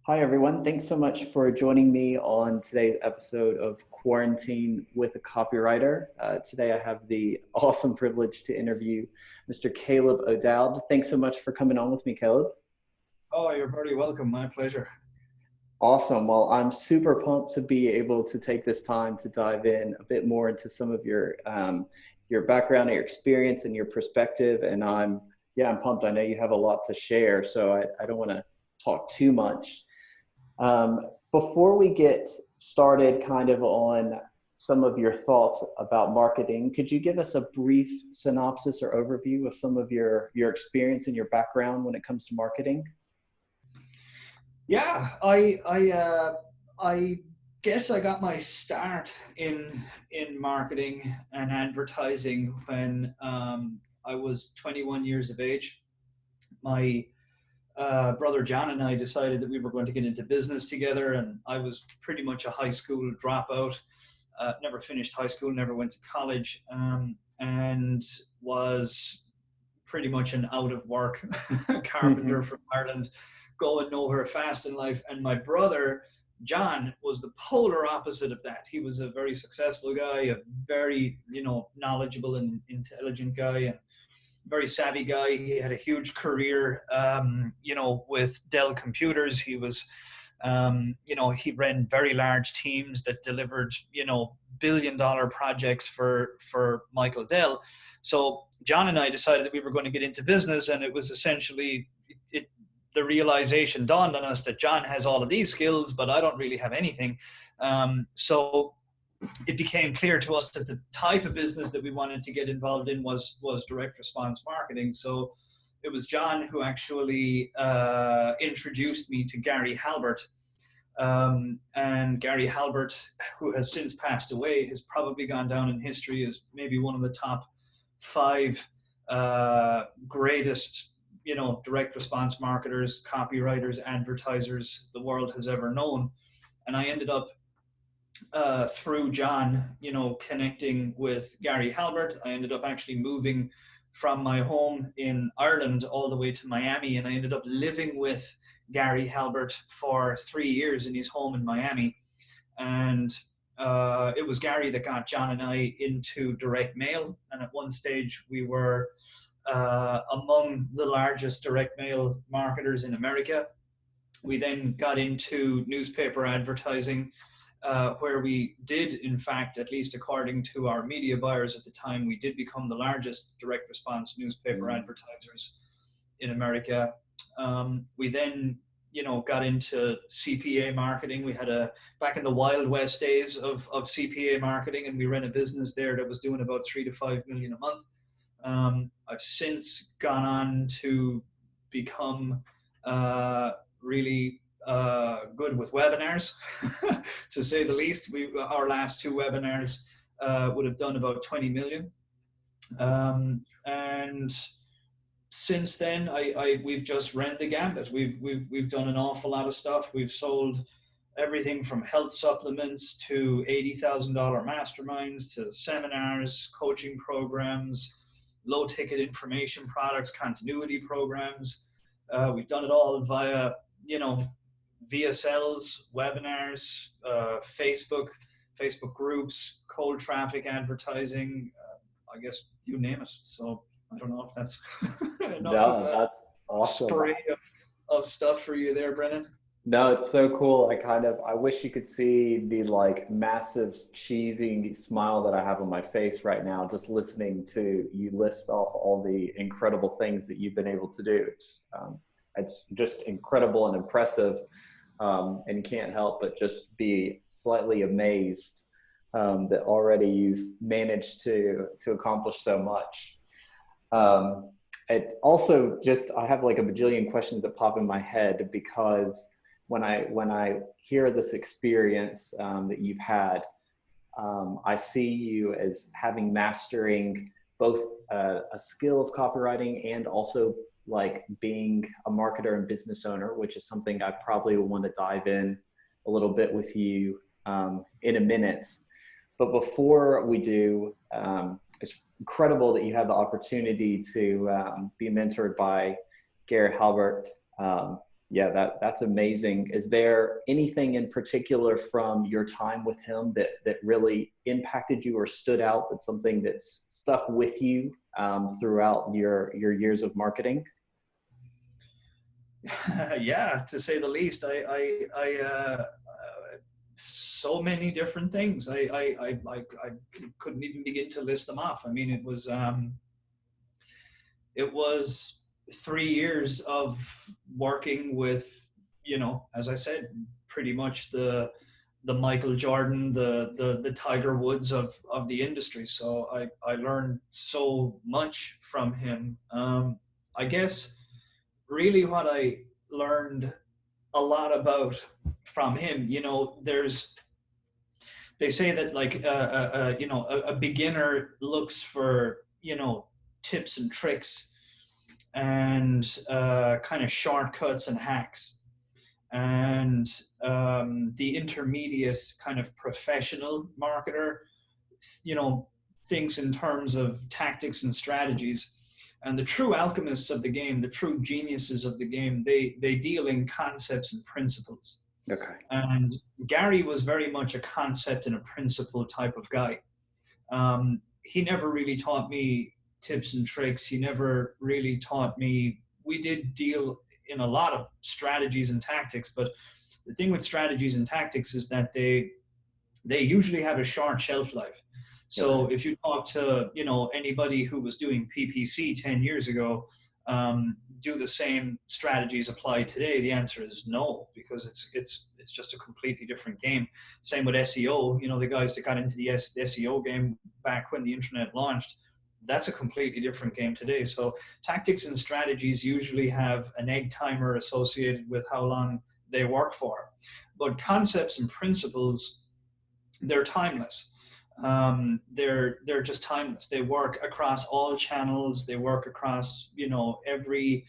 Hi, everyone. Thanks so much for joining me on today's episode of Quarantine with a Copywriter. Today, I have the awesome privilege to interview Mr. Caleb O'Dowd. Thanks so much for coming on with me, Caleb. Oh, you're very welcome. My pleasure. Awesome. Well, I'm super pumped to be able to take this time to dive in a bit more into some of your background, your experience, and your perspective. And I'm pumped. I know you have a lot to share, so I don't want to talk too much. Before we get started kind of on some of your thoughts about marketing, could you give us a brief synopsis or overview of some of your experience and your background when it comes to marketing? Yeah, I guess I got my start in marketing and advertising when I was 21 years of age. My brother John and I decided that we were going to get into business together, and I was pretty much a high school dropout. Never finished high school, never went to college, and was pretty much an out of work carpenter from Ireland, going nowhere fast in life. And my brother John was the polar opposite of that. He was a very successful guy, a very knowledgeable and intelligent guy, and very savvy guy. He had a huge career, with Dell Computers. He was, he ran very large teams that delivered, billion-dollar projects for Michael Dell. So John and I decided that we were going to get into business, and it was essentially the realization dawned on us that John has all of these skills, but I don't really have anything. So it became clear to us that the type of business that we wanted to get involved in was direct response marketing. So it was John who actually introduced me to Gary Halbert. And Gary Halbert, who has since passed away, has probably gone down in history as maybe one of the top 5 greatest, direct response marketers, copywriters, advertisers the world has ever known. And I ended up through John, connecting with Gary Halbert. I ended up actually moving from my home in Ireland all the way to Miami, and I ended up living with Gary Halbert for 3 years in his home in Miami. And it was Gary that got John and I into direct mail. And at one stage, we were among the largest direct mail marketers in America. We then got into newspaper advertising, where we did, in fact, at least according to our media buyers at the time, we did become the largest direct response newspaper advertisers in America. We then, got into CPA marketing. We had back in the Wild West days of CPA marketing, and we ran a business there that was doing about 3 to 5 million a month. I've since gone on to become really good with webinars, to say the least. Our last 2 webinars would have done about 20 million. And since then, we've just ran the gambit. We've done an awful lot of stuff. We've sold everything from health supplements to $80,000 masterminds to seminars, coaching programs, low ticket information products, continuity programs. We've done it all via, VSLs, webinars, Facebook groups, cold traffic advertising, I guess you name it. So I don't know if that's enough of No, a that's awesome. spray of stuff for you there, Brennan. No, it's so cool. I wish you could see the massive cheesy smile that I have on my face right now, just listening to you list off all the incredible things that you've been able to do. It's just incredible and impressive, and can't help but just be slightly amazed that already you've managed to accomplish so much. It also I have a bajillion questions that pop in my head, because when I hear this experience that you've had, I see you as mastering both a skill of copywriting and also being a marketer and business owner, which is something I probably will want to dive in a little bit with you in a minute. But before we do, it's incredible that you had the opportunity to be mentored by Gary Halbert. Yeah, that's amazing. Is there anything in particular from your time with him that really impacted you or stood out? That's something that's stuck with you throughout your years of marketing? Yeah, to say the least. So many different things. I couldn't even begin to list them off. I mean, it was 3 years of working with, as I said, pretty much the Michael Jordan, the Tiger Woods of the industry. So I learned so much from him. I guess really what I learned a lot about from him, they say that like a beginner looks for tips and tricks and kind of shortcuts and hacks, and the intermediate kind of professional marketer, you know, thinks in terms of tactics and strategies. And the true alchemists of the game, the true geniuses of the game, they deal in concepts and principles. Okay. And Gary was very much a concept and a principle type of guy. He never really taught me tips and tricks. He never really taught me. We did deal in a lot of strategies and tactics, but the thing with strategies and tactics is that they usually have a short shelf life. Okay. So if you talk to anybody who was doing PPC 10 years ago, do the same strategies apply today? The answer is no, because it's just a completely different game. Same with SEO. The guys that got into the SEO game back when the internet launched, that's a completely different game today. So tactics and strategies usually have an egg timer associated with how long they work for, but concepts and principles, they're timeless. They're just timeless. They work across all channels. They work across every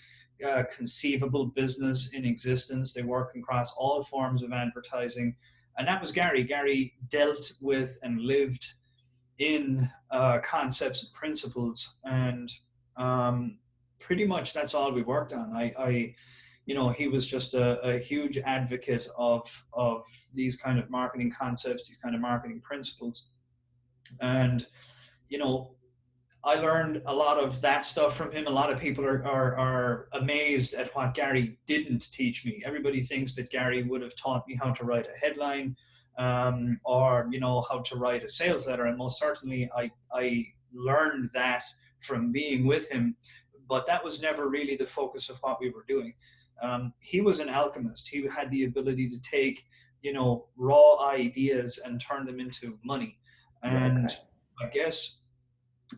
conceivable business in existence. They work across all forms of advertising, and that was Gary. Gary dealt with and lived in concepts and principles, and pretty much that's all we worked on. He was just a huge advocate of these kind of marketing concepts, these kind of marketing principles. And, you know, I learned a lot of that stuff from him. A lot of people are amazed at what Gary didn't teach me. Everybody thinks that Gary would have taught me how to write a headline, or, how to write a sales letter. And most certainly I learned that from being with him, but that was never really the focus of what we were doing. He was an alchemist. He had the ability to take, raw ideas and turn them into money. Yeah. And Okay. I guess,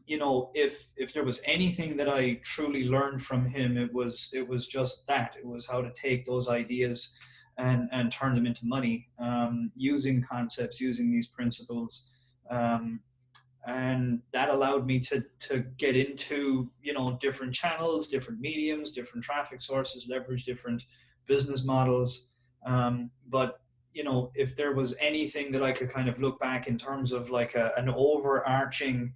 if there was anything that I truly learned from him, it was just that. It was how to take those ideas and turn them into money, using concepts, using these principles. And that allowed me to get into different channels, different mediums, different traffic sources, leverage different business models. But if there was anything that I could kind of look back in terms of like an overarching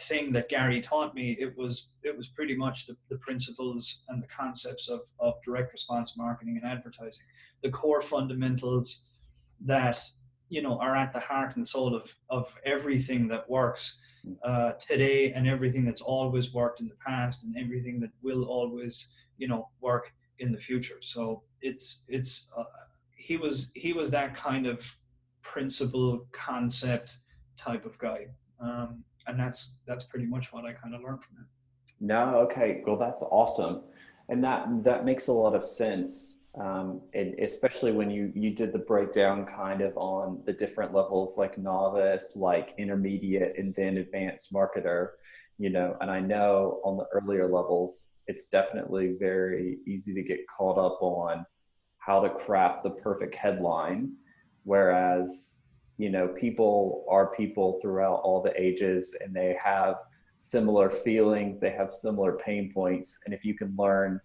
thing that Gary taught me, it was pretty much the principles and the concepts of direct response marketing and advertising, the core fundamentals that are at the heart and soul of everything that works today, and everything that's always worked in the past, and everything that will always work in the future. So he was that kind of principle concept type of guy, and that's pretty much what I kind of learned from him. No, okay. Well, that's awesome. And that makes a lot of sense. And especially when you did the breakdown kind of on the different levels, like novice, like intermediate, and then advanced marketer, and I know on the earlier levels, it's definitely very easy to get caught up on how to craft the perfect headline. Whereas, people are people throughout all the ages, and they have similar feelings, they have similar pain points. And if you can learn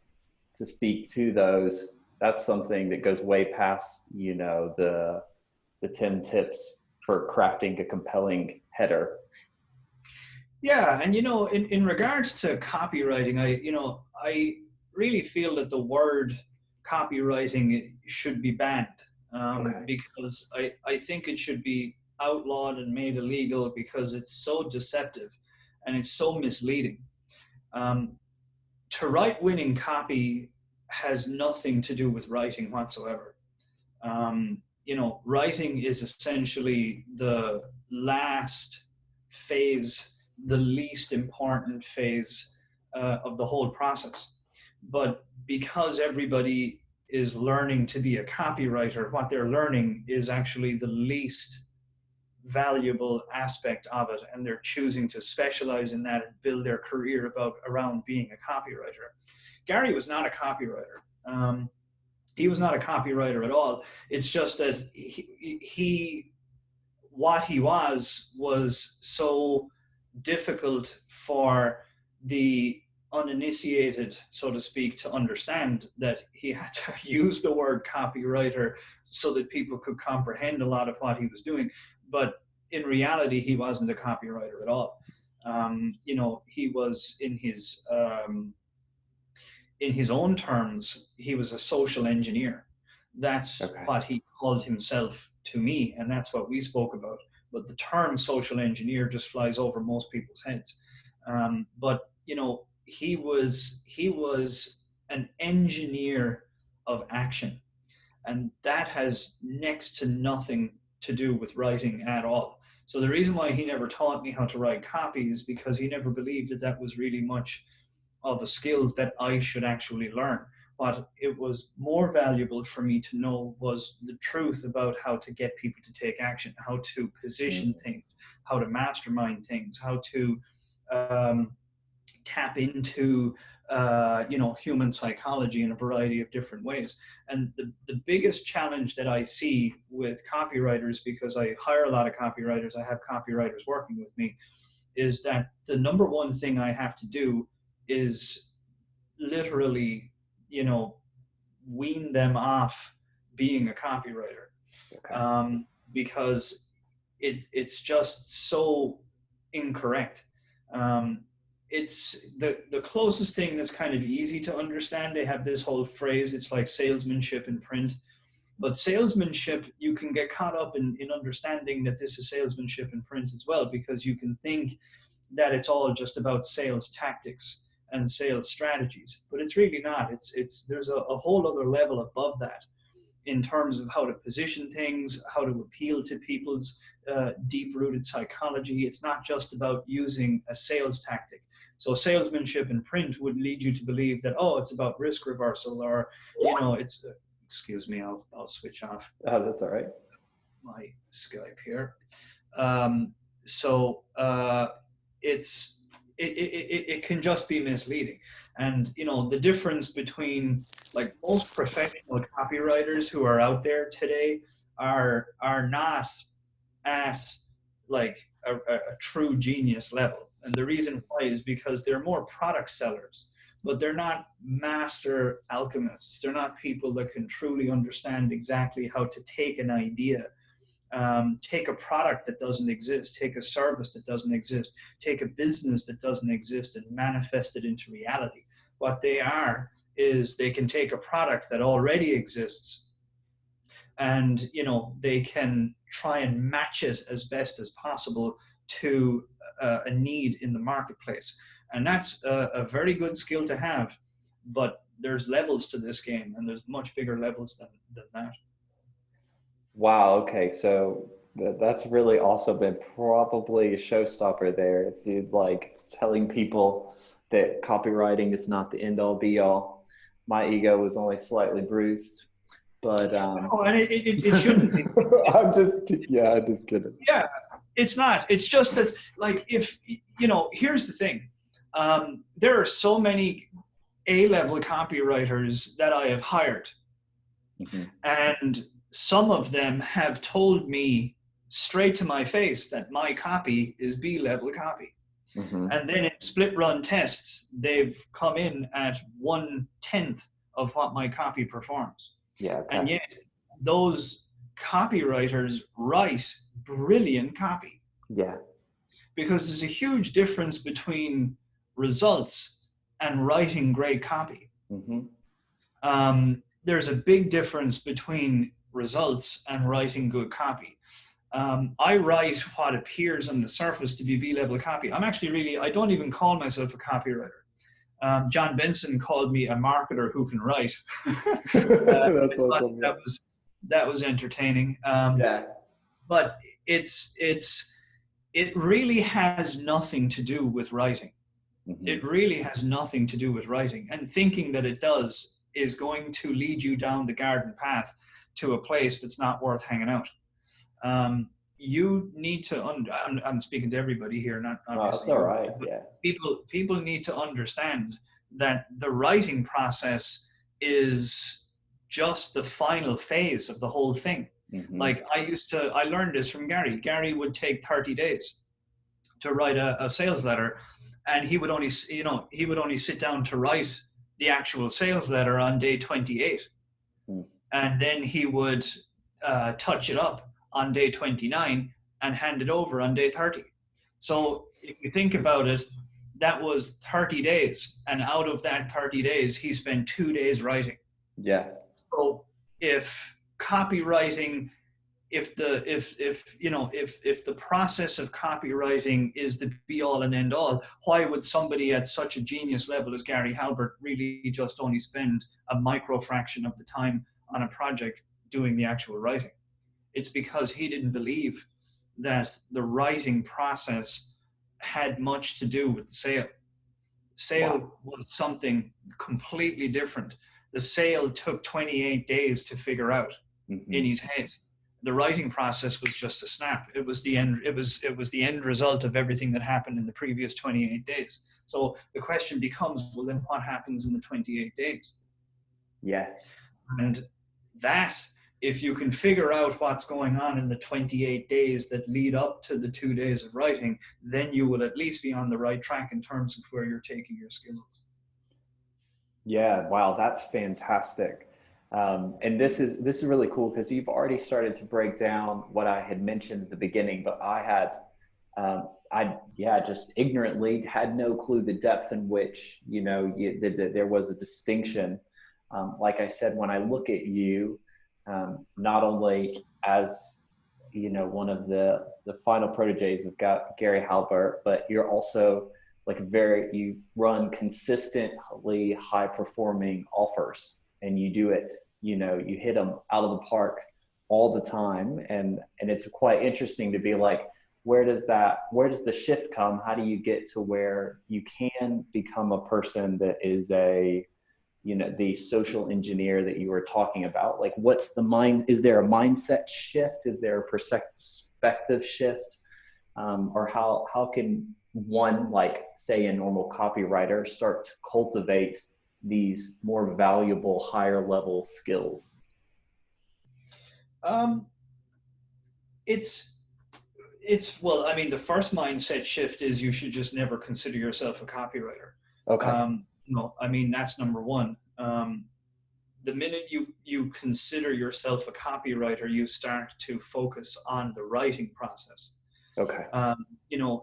to speak to those, that's something that goes way past, the 10 tips for crafting a compelling header. Yeah, and in regards to copywriting, I really feel that the word copywriting should be banned, Okay. because I think it should be outlawed and made illegal because it's so deceptive and it's so misleading. Um, to write winning copy has nothing to do with writing whatsoever. You know, writing is essentially the last phase, the least important phase of the whole process. But because everybody is learning to be a copywriter, what they're learning is actually the least valuable aspect of it, and they're choosing to specialize in that and build their career around being a copywriter. Gary was not a copywriter. He was not a copywriter at all. It's just that what he was so difficult for the uninitiated, so to speak, to understand, that he had to use the word copywriter so that people could comprehend a lot of what he was doing. But in reality, he wasn't a copywriter at all. You know, he was in his own terms, he was a social engineer. That's Okay. what he called himself to me, and that's what we spoke about. But the term social engineer just flies over most people's heads. But you know, he was an engineer of action, and that has next to nothing to do with writing at all. So the reason why he never taught me how to write copy is because he never believed that that was really much of a skill that I should actually learn. What it was more valuable for me to know was the truth about how to get people to take action, how to position things, how to mastermind things, how to tap into you know, human psychology in a variety of different ways. And the biggest challenge that I see with copywriters, because I hire a lot of copywriters, I have copywriters working with me, is that the number one thing I have to do is literally, you know, wean them off being a copywriter, Okay. because it's just so incorrect. It's the closest thing that's kind of easy to understand. They have this whole phrase, it's like salesmanship in print. But salesmanship, you can get caught up in understanding that this is salesmanship in print as well, because you can think that it's all just about sales tactics and sales strategies, but it's really not. It's there's a whole other level above that in terms of how to position things, how to appeal to people's deep-rooted psychology. It's not just about using a sales tactic. So salesmanship in print would lead you to believe that, oh, it's about risk reversal, or, you know, it's, excuse me, I'll switch off Oh, that's all right. my Skype here. So it can just be misleading. And you know, the difference between, like, most professional copywriters who are out there today are not at like a true genius level. And the reason why is because they're more product sellers, but they're not master alchemists. They're not people that can truly understand exactly how to take an idea, take a product that doesn't exist, take a service that doesn't exist, take a business that doesn't exist, and manifest it into reality. What they are is they can take a product that already exists, and you know, they can try and match it as best as possible to a need in the marketplace. And that's a very good skill to have, but there's levels to this game, and there's much bigger levels than that. Wow. Okay. So that's really also been probably a showstopper there. It's you like telling people that copywriting is not the end all be all. My ego was only slightly bruised, but Oh, and it shouldn't be. I'm just, yeah, I just kidding. Yeah, it's not. It's just that, like, if, you know, here's the thing. There are so many A-level copywriters that I have hired, and some of them have told me straight to my face that my copy is B-level copy. And then in split run tests, they've come in at 1/10 of what my copy performs. Yeah. Okay. And yet those copywriters write brilliant copy, Yeah. because there's a huge difference between results and writing great copy. there's a big difference between results and writing good copy. I write what appears on the surface to be B-level copy. I don't even call myself a copywriter. John Benson called me a marketer who can write. That's awesome. Yeah. That was entertaining. Yeah. But it really has nothing to do with writing. Mm-hmm. It really has nothing to do with writing. And thinking that it does is going to lead you down the garden path to a place that's not worth hanging out. You need to, I'm speaking to everybody here, not obviously. Oh, that's all right. Yeah. People need to understand that the writing process is just the final phase of the whole thing. Mm-hmm. Like I learned this from Gary. Gary would take 30 days to write a sales letter, and he would only sit down to write the actual sales letter on day 28. Mm. And then he would touch it up on day 29 and hand it over on day 30. So if you think about it, that was 30 days. And out of that 30 days, he spent 2 days writing. Yeah. So if copywriting, if the process of copywriting is the be all and end all, why would somebody at such a genius level as Gary Halbert really just only spend a micro fraction of the time on a project doing the actual writing? It's because he didn't believe that the writing process had much to do with the sale. Sale was something completely different. The sale took 28 days to figure out in his head. The writing process was just a snap. It was the end. It was the end result of everything that happened in the previous 28 days. So the question becomes, well, then what happens in the 28 days? Yeah. And that, if you can figure out what's going on in the 28 days that lead up to the 2 days of writing, then you will at least be on the right track in terms of where you're taking your skills. Yeah. Wow. That's fantastic. And this is really cool because you've already started to break down what I had mentioned at the beginning, but I had, just ignorantly had no clue the depth in which, there was a distinction. Like I said, when I look at you, not only as, one of the final protégés of Gary Halbert, but you're also you run consistently high performing offers. And you do it, you hit them out of the park all the time. And it's quite interesting to be like, where does the shift come? How do you get to where you can become a person that is the social engineer that you were talking about? Like, is there a mindset shift? Is there a perspective shift? Or how can one, like say a normal copywriter, start to cultivate these more valuable, higher level skills? Well, I mean, the first mindset shift is you should just never consider yourself a copywriter. Okay. I mean, that's number one. The minute you consider yourself a copywriter, you start to focus on the writing process. Okay.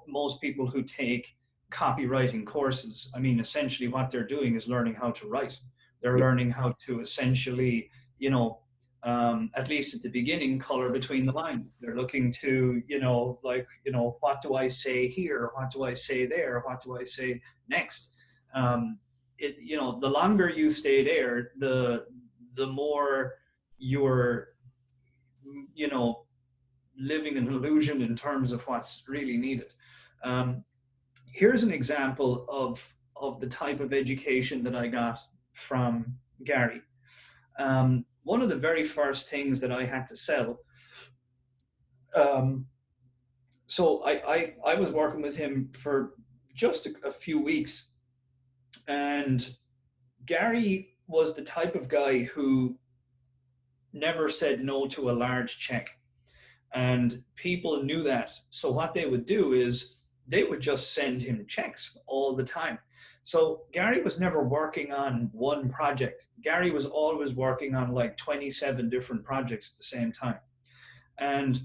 Most people who take copywriting courses, I mean, essentially what they're doing is learning how to write. They're learning how to essentially, at least at the beginning, color between the lines. They're looking to, what do I say here? What do I say there? What do I say next? The longer you stay there, the more you're, living an illusion in terms of what's really needed. Here's an example of the type of education that I got from Gary. One of the very first things that I had to sell. So I was working with him for just a few weeks, and Gary was the type of guy who never said no to a large check. And people knew that. So what they would do is they would just send him checks all the time. So Gary was never working on one project. Gary was always working on like 27 different projects at the same time. And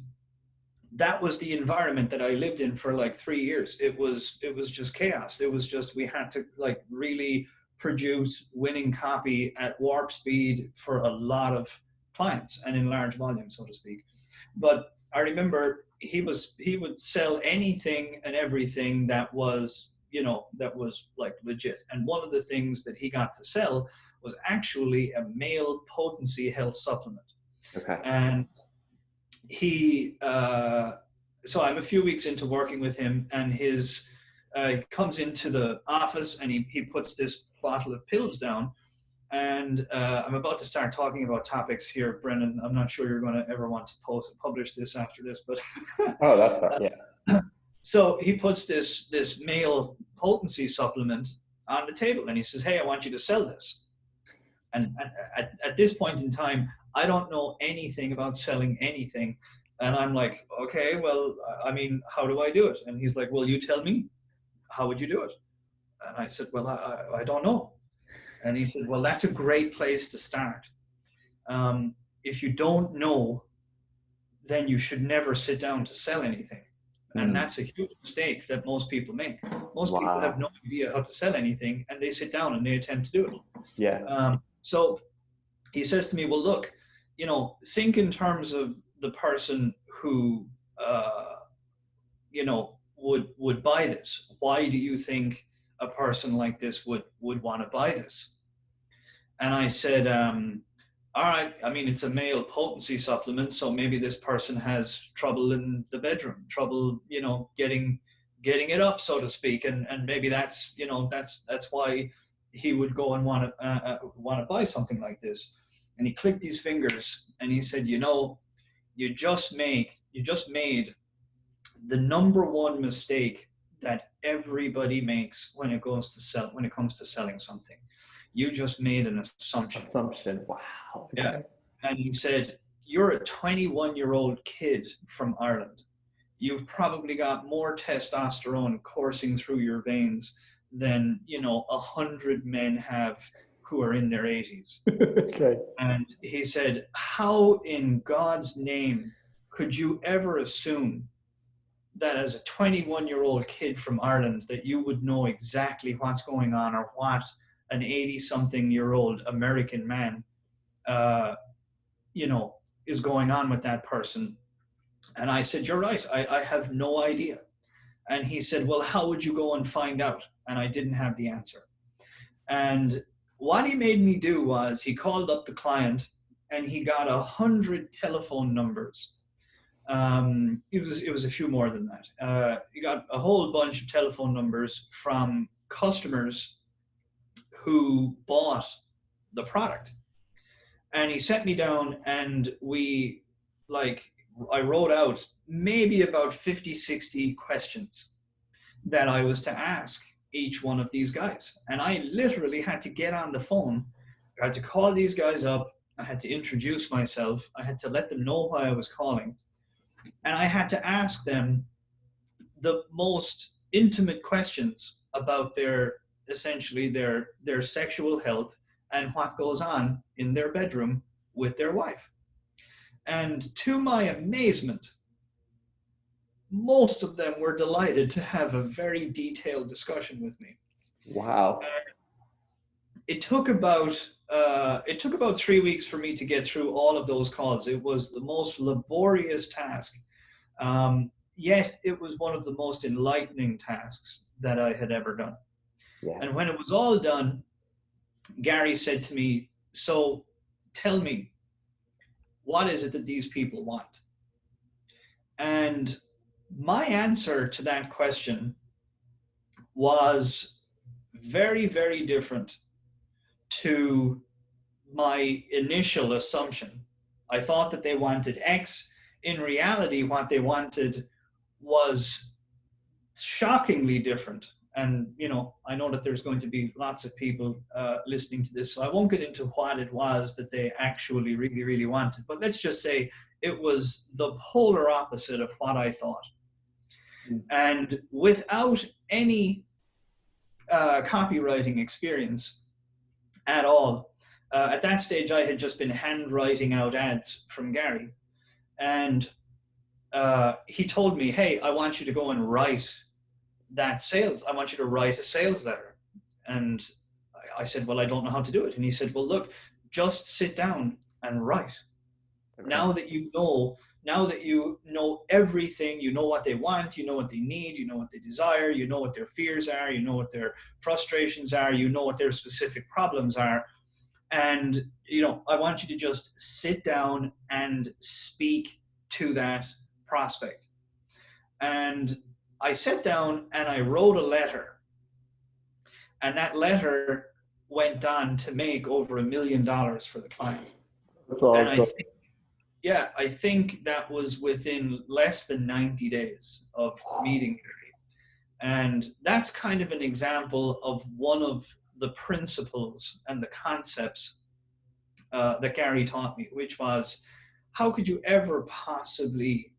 that was the environment that I lived in for like 3 years. It was just chaos. It was just, we had to like really produce winning copy at warp speed for a lot of clients and in large volume, so to speak. But I remember he would sell anything and everything that was, you know, that was like legit. And one of the things that he got to sell was actually a male potency health supplement. Okay. And he, so I'm a few weeks into working with him, and he comes into the office and he puts this bottle of pills down. And I'm about to start talking about topics here, Brennan. I'm not sure you're going to ever want to publish this after this, but Oh, that's fine. Yeah. So he puts this male potency supplement on the table, and he says, "Hey, I want you to sell this." And at this point in time, I don't know anything about selling anything, and I'm like, "Okay, well, I mean, how do I do it?" And he's like, "Well, you tell me. How would you do it?" And I said, "Well, I don't know." And he said, "Well, that's a great place to start. If you don't know, then you should never sit down to sell anything." And that's a huge mistake that most people make. Most people have no idea how to sell anything, and they sit down and they attempt to do it. Yeah. So he says to me, "Well, look, you know, think in terms of the person who, you know, would buy this. Why do you think a person like this would want to buy this?" And I said, all right, I mean, it's a male potency supplement, so maybe this person has trouble in the bedroom, trouble, you know, getting it up, so to speak, and maybe that's, you know, that's why he would go and want to buy something like this. And he clicked his fingers and he said, "You know, you just made the number one mistake that everybody makes when it comes to selling something. You just made an assumption." Wow. Okay. Yeah. And he said, "You're a 21-year-old kid from Ireland. You've probably got more testosterone coursing through your veins than, you know, 100 men have who are in their 80s. Okay. And he said, "How in God's name could you ever assume that as a 21-year-old kid from Ireland that you would know exactly what's going on, or what an 80-something-year-old American man, you know, is going on with that person?" And I said, "You're right. I have no idea." And he said, "Well, how would you go and find out?" And I didn't have the answer. And what he made me do was he called up the client and he got 100 telephone numbers. It was a few more than that. He got a whole bunch of telephone numbers from customers who bought the product. And he set me down and I wrote out maybe about 50, 60 questions that I was to ask each one of these guys. And I literally had to get on the phone. I had to call these guys up. I had to introduce myself. I had to let them know why I was calling. And I had to ask them the most intimate questions about essentially their sexual health and what goes on in their bedroom with their wife. And to my amazement, most of them were delighted to have a very detailed discussion with me. Wow. It took about 3 weeks for me to get through all of those calls. It was the most laborious task, yet it was one of the most enlightening tasks that I had ever done. Yeah. And when it was all done, Gary said to me, "So tell me, what is it that these people want?" And my answer to that question was very, very different to my initial assumption. I thought that they wanted X. In reality, what they wanted was shockingly different. And, you know, I know that there's going to be lots of people listening to this, so I won't get into what it was that they actually really, really wanted. But let's just say it was the polar opposite of what I thought. And without any copywriting experience at all, at that stage I had just been handwriting out ads from Gary. And he told me, "Hey, I want you to go and write I want you to write a sales letter." And I said, well, I don't know how to do it. And he said, well, look, just sit down and write. Okay. Now that you know everything, you know what they want, you know what they need, you know what they desire, you know what their fears are, you know what their frustrations are, you know what their specific problems are. And, I want you to just sit down and speak to that prospect. And I sat down and I wrote a letter. And that letter went on to make over $1 million for the client. That's And awesome. I think that was within less than 90 days of meeting Gary. And that's kind of an example of one of the principles and the concepts that Gary taught me, which was, how could you ever possibly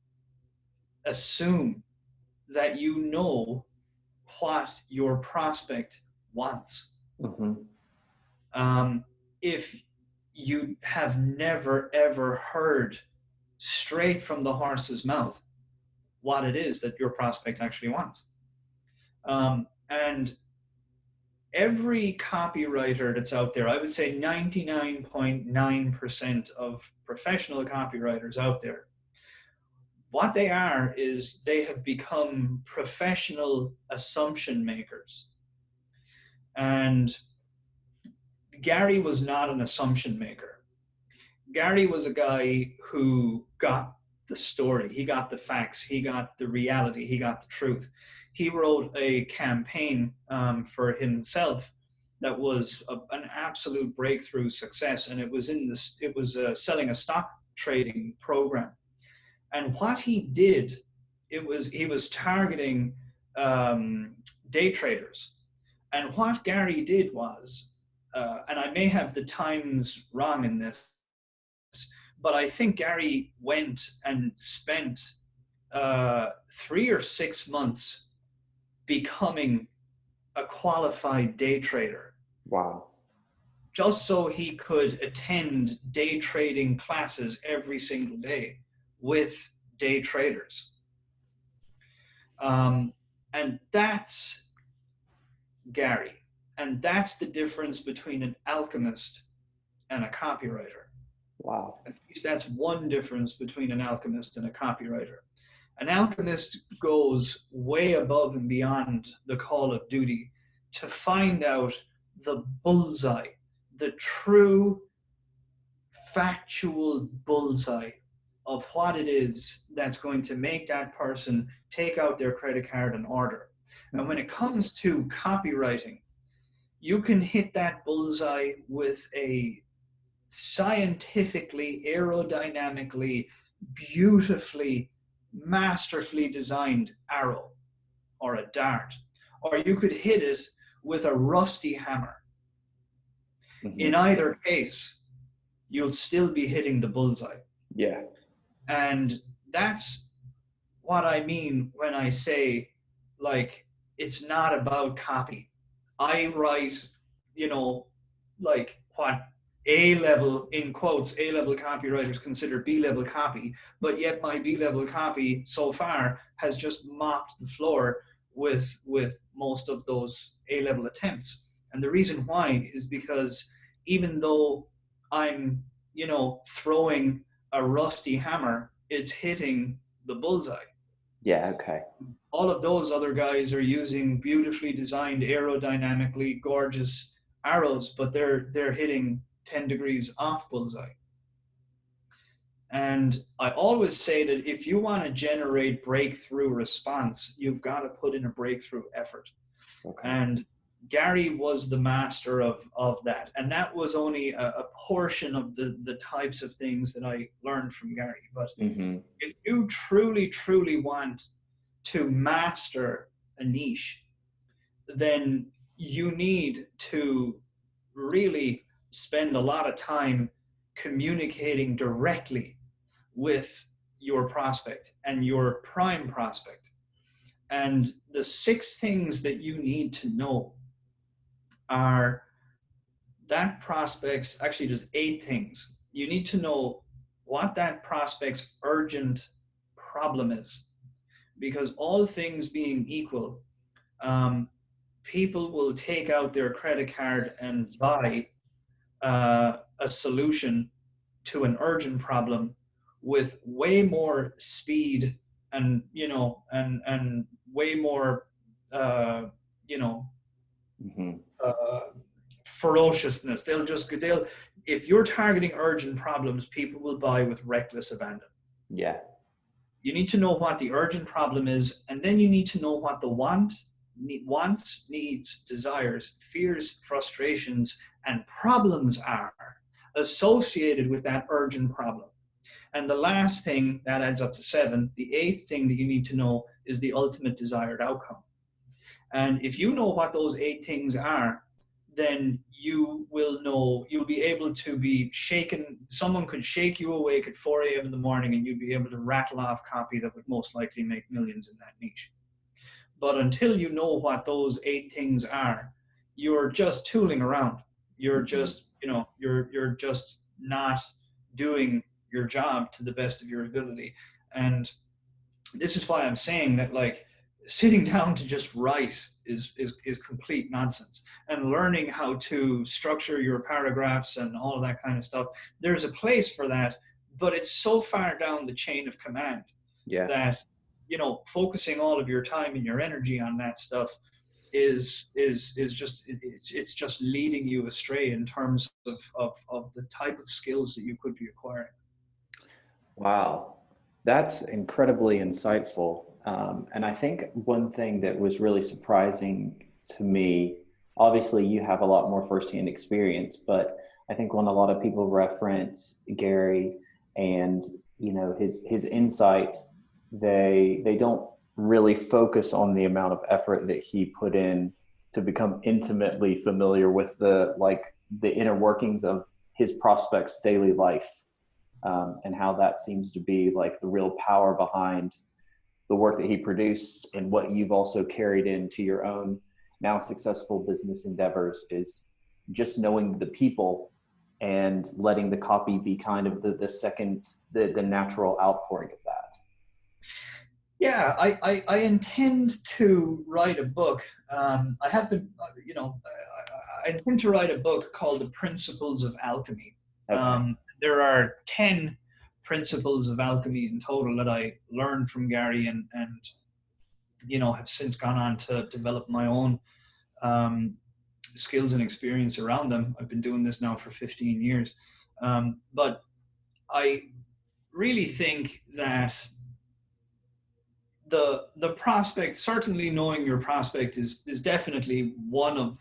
assume that you know what your prospect wants if you have never ever heard straight from the horse's mouth what it is that your prospect actually wants? And every copywriter that's out there, I would say 99.9% of professional copywriters out there, what they are is they have become professional assumption makers. And Gary was not an assumption maker. Gary was a guy who got the story, he got the facts, he got the reality, he got the truth. He wrote a campaign for himself that was an absolute breakthrough success, and it was selling a stock trading program. And what he did, he was targeting day traders. And what Gary did was, and I may have the times wrong in this, but I think Gary went and spent 3 or 6 months becoming a qualified day trader. Wow. Just so he could attend day trading classes every single day with day traders. And that's Gary. And that's the difference between an alchemist and a copywriter. Wow. At least that's one difference between an alchemist and a copywriter. An alchemist goes way above and beyond the call of duty to find out the bullseye, the true factual bullseye of what it is that's going to make that person take out their credit card and order. And when it comes to copywriting, you can hit that bullseye with a scientifically, aerodynamically, beautifully, masterfully designed arrow or a dart, or you could hit it with a rusty hammer. In either case, you'll still be hitting the bullseye. Yeah. And that's what I mean when I say, like, it's not about copy. I write, like what A-level, in quotes, A-level copywriters consider B-level copy, but yet my B-level copy so far has just mopped the floor with most of those A-level attempts. And the reason why is because even though I'm, throwing a rusty hammer, it's hitting the bullseye. Yeah, okay. All of those other guys are using beautifully designed, aerodynamically gorgeous arrows, but they're hitting 10 degrees off bullseye. And I always say that if you want to generate breakthrough response, you've got to put in a breakthrough effort. Okay. And Gary was the master of that. And that was only a portion of the types of things that I learned from Gary. But if you truly, truly want to master a niche, then you need to really spend a lot of time communicating directly with your prospect and your prime prospect. And the 6 things that you need to know are that prospect's, actually there's 8 things. You need to know what that prospect's urgent problem is, because all things being equal, people will take out their credit card and buy a solution to an urgent problem with way more speed and, and way more, uh, you know, Hmm. uh, ferociousness. They'll, if you're targeting urgent problems, people will buy with reckless abandon. Yeah. You need to know what the urgent problem is, and then you need to know what the wants, needs, desires, fears, frustrations, and problems are associated with that urgent problem. And the last thing, that adds up to 7, the 8th thing that you need to know is the ultimate desired outcome. And if you know what those 8 things are, then you will know, you'll be able to be shaken. Someone could shake you awake at 4 a.m. in the morning and you'd be able to rattle off copy that would most likely make millions in that niche. But until you know what those 8 things are, you're just tooling around. You're Hmm. just, you're just not doing your job to the best of your ability. And this is why I'm saying that, like, sitting down to just write is complete nonsense. And learning how to structure your paragraphs and all of that kind of stuff, there's a place for that, but it's so far down the chain of command Yeah. that, focusing all of your time and your energy on that stuff is just, it's just leading you astray in terms of the type of skills that you could be acquiring. Wow, that's incredibly insightful. And I think one thing that was really surprising to me, obviously, you have a lot more firsthand experience, but I think when a lot of people reference Gary and his insight, they don't really focus on the amount of effort that he put in to become intimately familiar with the inner workings of his prospects' daily life, and how that seems to be like the real power behind the work that he produced and what you've also carried into your own now successful business endeavors is just knowing the people and letting the copy be kind of the second, the natural outpouring of that. Yeah, I intend to write a book. I have been, I intend to write a book called The Principles of Alchemy. Okay. There are 10 principles of alchemy in total that I learned from Gary, and have since gone on to develop my own um, skills and experience around them. I've been doing this now for 15 years. But I really think that the prospect, certainly knowing your prospect is definitely one of,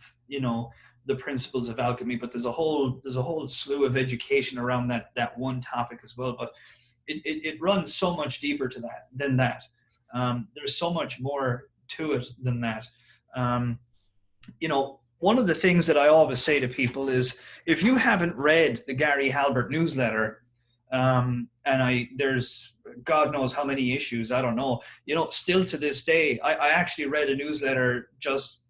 the principles of alchemy, but there's a whole slew of education around that one topic as well. But it runs so much deeper to that than that. There's so much more to it than that. um, One of the things that I always say to people is, if you haven't read the Gary Halbert newsletter, and there's God knows how many issues, I don't know, still to this day, I actually read a newsletter just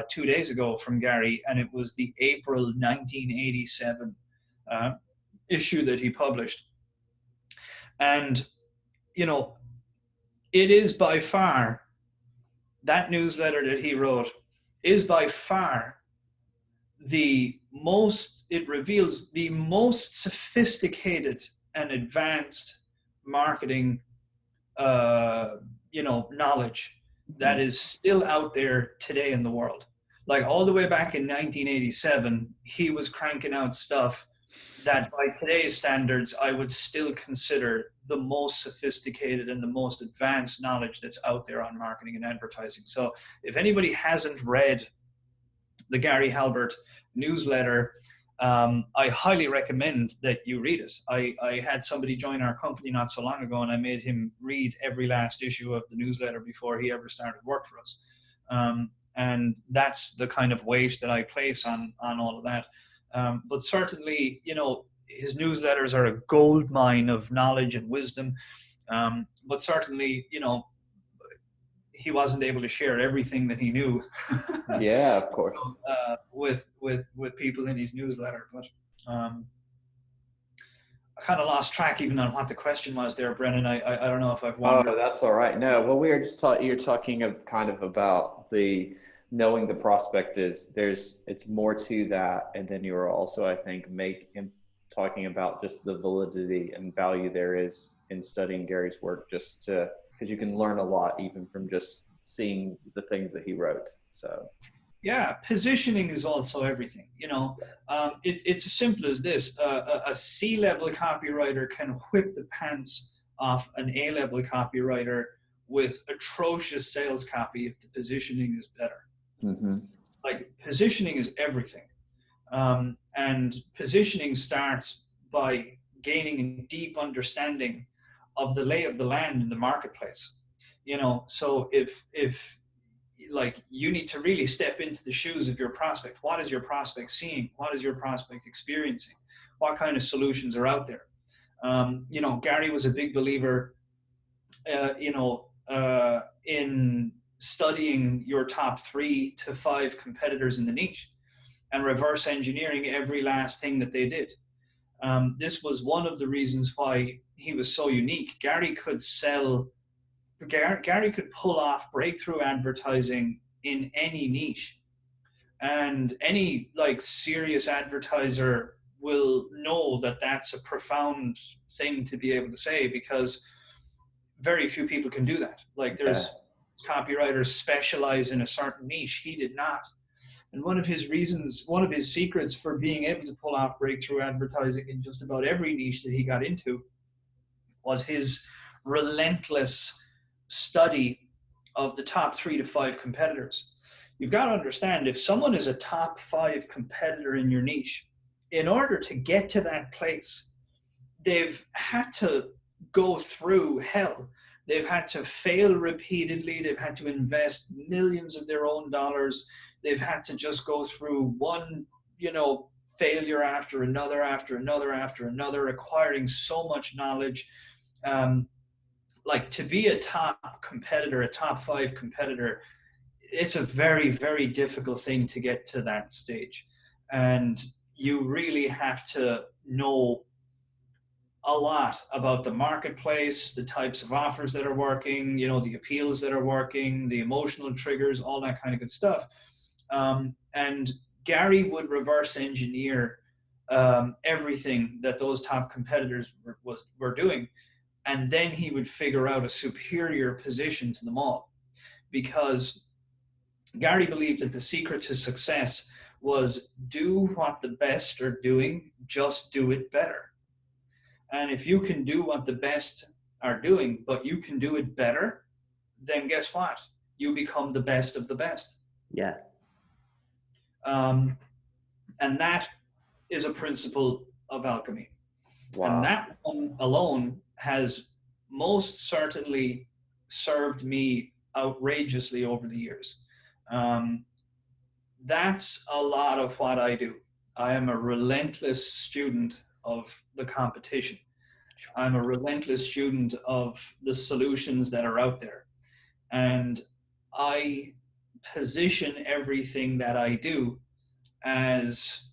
2 days ago from Gary, and it was the April 1987 issue that he published. And, you know, it is by far, that newsletter that he wrote is by far it reveals the most sophisticated and advanced marketing, knowledge that Mhm. is still out there today in the world. Like, all the way back in 1987, he was cranking out stuff that by today's standards, I would still consider the most sophisticated and the most advanced knowledge that's out there on marketing and advertising. So if anybody hasn't read the Gary Halbert newsletter, I highly recommend that you read it. I had somebody join our company not so long ago, and I made him read every last issue of the newsletter before he ever started work for us. And that's the kind of weight that I place on all of that. But certainly, his newsletters are a gold mine of knowledge and wisdom. But certainly, he wasn't able to share everything that he knew Yeah, of course. with people in his newsletter. But I kind of lost track even on what the question was there, Brennan. I don't know if I've Oh, wandered. that's all right. No, well, we are just you're talking of kind of about knowing the prospect is it's more to that. And then you're also, I think, talking about just the validity and value there is in studying Gary's work, just to, because you can learn a lot even from just seeing the things that he wrote. So yeah, positioning is also everything. It's as simple as this. A C-level copywriter can whip the pants off an A-level copywriter with atrocious sales copy if the positioning is better. Like, positioning is everything. And positioning starts by gaining a deep understanding of the lay of the land in the marketplace. So if like, you need to really step into the shoes of your prospect. What is your prospect seeing? What is your prospect experiencing? What kind of solutions are out there? Gary was a big believer, in studying your top 3 to 5 competitors in the niche and reverse engineering every last thing that they did. This was one of the reasons why he was so unique. Gary could pull off breakthrough advertising in any niche, and any serious advertiser will know that that's a profound thing to be able to say, because very few people can do that. There's copywriters specialize in a certain niche. He did not. And one of his secrets for being able to pull off breakthrough advertising in just about every niche that he got into was his relentless study of the top 3 to 5 competitors. You've got to understand, if someone is a top 5 competitor in your niche, in order to get to that place, they've had to go through hell. They've had to fail repeatedly. They've had to invest millions of their own dollars. They've had to just go through one, failure after another, acquiring so much knowledge. To be a top competitor, a top 5 competitor, it's a very, very difficult thing to get to that stage. And you really have to know a lot about the marketplace, the types of offers that are working, the appeals that are working, the emotional triggers, all that kind of good stuff. And Gary would reverse engineer everything that those top competitors were doing. And then he would figure out a superior position to them all. Because Gary believed that the secret to success was do what the best are doing, just do it better. And if you can do what the best are doing, but you can do it better, then guess what? You become the best of the best. Yeah. And that is a principle of alchemy. Wow. And that one alone has most certainly served me outrageously over the years. That's a lot of what I do. I am a relentless student of the competition. I'm a relentless student of the solutions that are out there. And I position everything that I do as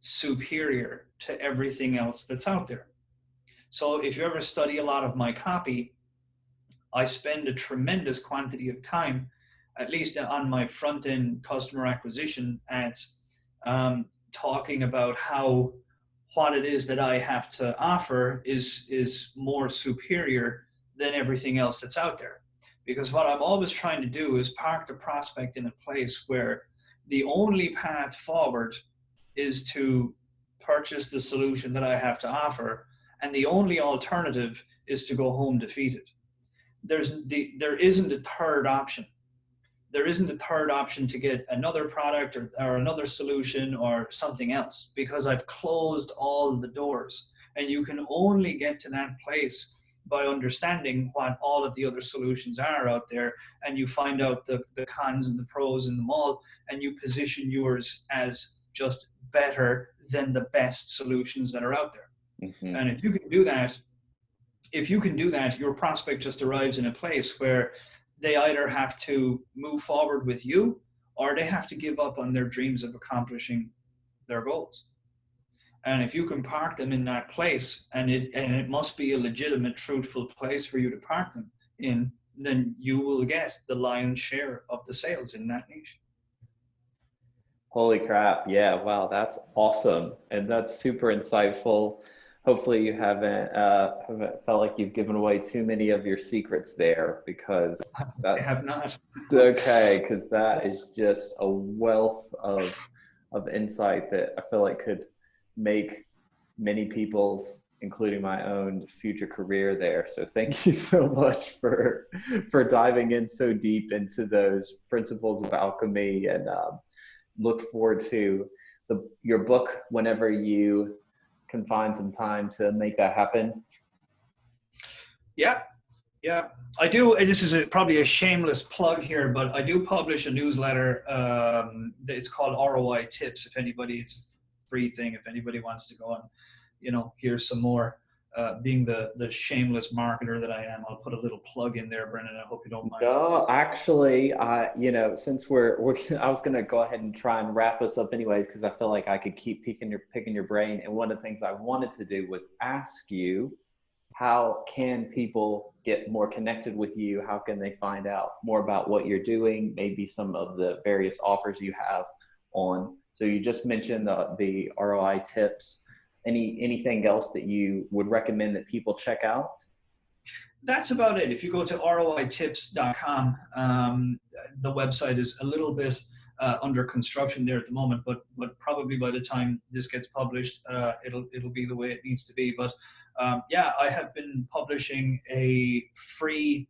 superior to everything else that's out there. So if you ever study a lot of my copy, I spend a tremendous quantity of time, at least on my front-end customer acquisition ads, talking about how what it is that I have to offer is more superior than everything else that's out there. Because what I'm always trying to do is park the prospect in a place where the only path forward is to purchase the solution that I have to offer, and the only alternative is to go home defeated. There isn't a third option. There isn't a third option to get another product or another solution or something else, because I've closed all the doors. And you can only get to that place by understanding what all of the other solutions are out there, and you find out the cons and the pros in them all, and you position yours as just better than the best solutions that are out there. Mm-hmm. And if you can do that, your prospect just arrives in a place where they either have to move forward with you, or they have to give up on their dreams of accomplishing their goals. And if you can park them in that place, and it must be a legitimate, truthful place for you to park them in, then you will get the lion's share of the sales in that niche. Holy crap. Yeah. Wow. That's awesome. And that's super insightful. Hopefully you haven't felt like you've given away too many of your secrets there, because I that, have not. okay, because that is just a wealth of insight that I feel like could make many people's, including my own, future career there. So thank you so much for diving in so deep into those principles of alchemy, and look forward to your book whenever you can find some time to make that happen. Yeah, yeah, I do. And this is probably a shameless plug here, but I do publish a newsletter. It's called ROI Tips. If anybody, it's a free thing. If anybody wants to go on, hear some more. Being the shameless marketer that I am, I'll put a little plug in there, Brennan. I hope you don't mind. No, actually, since we're I was gonna go ahead and try and wrap us up anyways, because I feel like I could keep picking your brain. And one of the things I wanted to do was ask you, how can people get more connected with you? How can they find out more about what you're doing? Maybe some of the various offers you have on. So you just mentioned the ROI tips. Anything else that you would recommend that people check out? That's about it. If you go to roitips.com, the website is a little bit under construction there at the moment, but probably by the time this gets published, it'll be the way it needs to be. But yeah, I have been publishing a free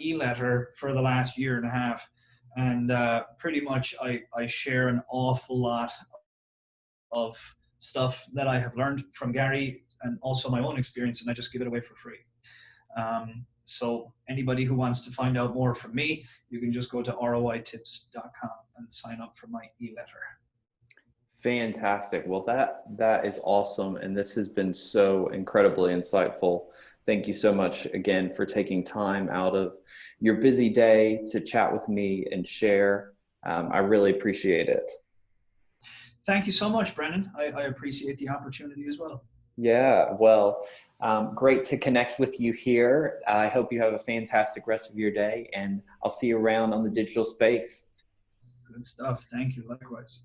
e-letter for the last year and a half, and pretty much I share an awful lot of stuff that I have learned from Gary and also my own experience, and I just give it away for free. So anybody who wants to find out more from me, you can just go to roitips.com and sign up for my e-letter. Fantastic. Well, that is awesome, and this has been so incredibly insightful. Thank you so much again for taking time out of your busy day to chat with me and share. I really appreciate it. Thank you so much, Brennan. I appreciate the opportunity as well. Yeah, well, great to connect with you here. I hope you have a fantastic rest of your day, and I'll see you around on the digital space. Good stuff. Thank you. Likewise.